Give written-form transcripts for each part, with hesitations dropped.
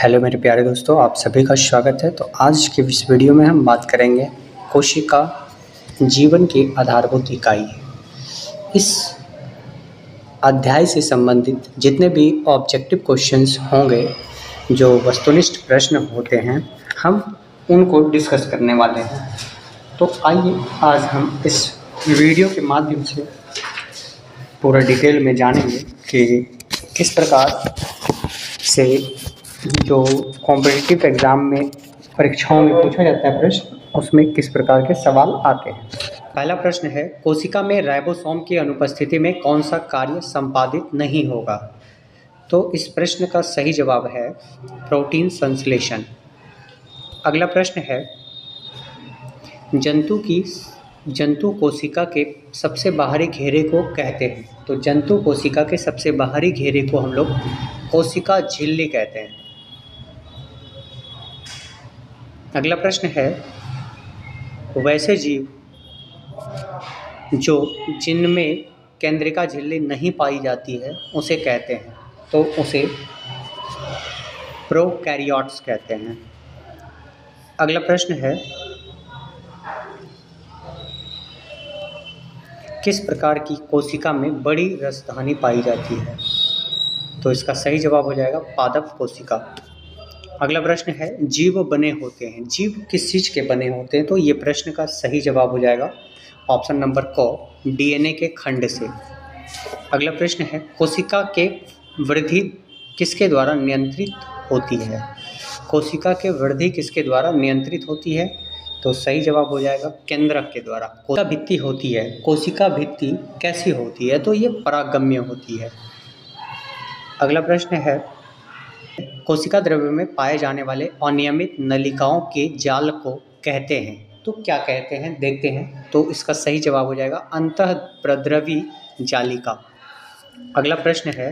Hello मेरे प्यारे दोस्तों, आप सभी का स्वागत है। तो आज की इस वीडियो में हम बात करेंगे कोशिका जीवन की आधारभूत इकाई। इस अध्याय से संबंधित जितने भी ऑब्जेक्टिव क्वेश्चंस होंगे, जो वस्तुनिष्ठ प्रश्न होते हैं, हम उनको डिस्कस करने वाले हैं। तो आइए आज हम इस वीडियो के माध्यम से पूरा डिटेल में जानेंगे कि किस प्रकार से जो कॉम्पिटिटिव एग्ज़ाम में परीक्षाओं में पूछा जाता है प्रश्न, उसमें किस प्रकार के सवाल आते हैं। पहला प्रश्न है, कोशिका में राइबोसोम की अनुपस्थिति में कौन सा कार्य संपादित नहीं होगा? तो इस प्रश्न का सही जवाब है प्रोटीन संश्लेषण। अगला प्रश्न है, जंतु कोशिका के सबसे बाहरी घेरे को कहते हैं। तो जंतु कोशिका के सबसे बाहरी घेरे को हम लोग कोशिका झिल्ली कहते हैं। अगला प्रश्न है, वैसे जीव जिनमें केंद्रिका झिल्ली नहीं पाई जाती है उसे कहते हैं। तो उसे प्रोकैरियोट्स कहते हैं। अगला प्रश्न है, किस प्रकार की कोशिका में बड़ी रसधानी पाई जाती है? तो इसका सही जवाब हो जाएगा पादप कोशिका। अगला प्रश्न है, जीव बने होते हैं। जीव किस चीज़ के बने होते हैं? तो ये प्रश्न का सही जवाब हो जाएगा ऑप्शन नंबर क, डीएनए के खंड से। अगला प्रश्न है, कोशिका के वृद्धि किसके द्वारा नियंत्रित होती है? कोशिका के वृद्धि किसके द्वारा नियंत्रित होती है? तो सही जवाब हो जाएगा केंद्रक के द्वारा। कोशिका भित्ति होती है। कोशिका भित्ति कैसी होती है? तो ये परागम्य होती है। अगला प्रश्न है, कोशिका द्रव्य में पाए जाने वाले अनियमित नलिकाओं के जाल को कहते हैं। तो क्या कहते हैं, देखते हैं। तो इसका सही जवाब हो जाएगा अंतःप्रद्रवी जालिका। अगला प्रश्न है,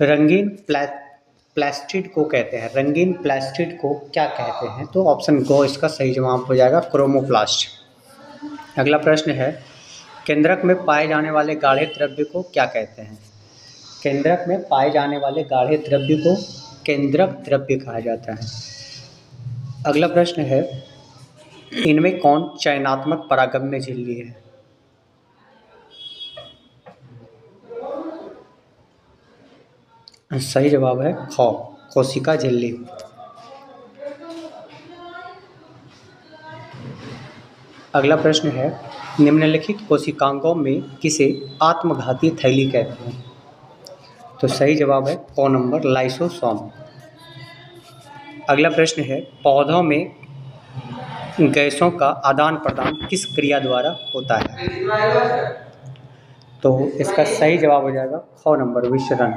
रंगीन प्लास्टिड को कहते हैं। रंगीन प्लास्टिड को क्या कहते हैं? तो ऑप्शन गो इसका सही जवाब हो जाएगा क्रोमोप्लास्ट। अगला प्रश्न है, केंद्रक में पाए जाने वाले गाढ़े द्रव्य को क्या कहते हैं? केंद्रक में पाए जाने वाले गाढ़े द्रव्य को केंद्रक द्रव्य कहा जाता है। अगला प्रश्न है, इनमें कौन चयनात्मक परागम्य झिल्ली है? सही जवाब है ख, कोशिका झिल्ली। अगला प्रश्न है, निम्नलिखित कोशिकांगों में किसे आत्मघाती थैली कहते हैं? तो सही जवाब है क नंबर, लाइसोसोम। अगला प्रश्न है, पौधों में गैसों का आदान प्रदान किस क्रिया द्वारा होता है? तो इसका सही जवाब हो जाएगा ख नंबर, विसरण।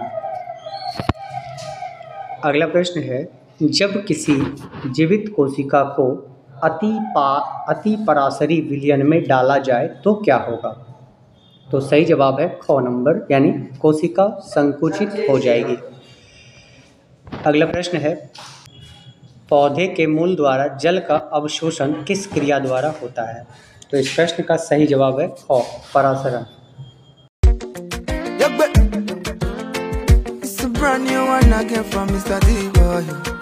अगला प्रश्न है, जब किसी जीवित कोशिका को अति पराशरी विलयन में डाला जाए तो क्या होगा? तो सही जवाब है ख नंबर, यानी कोशिका संकुचित हो जाएगी। अगला प्रश्न है, पौधे के मूल द्वारा जल का अवशोषण किस क्रिया द्वारा होता है? तो इस प्रश्न का सही जवाब है ख, परासरण। Brand new one again from Mr. D-Boy.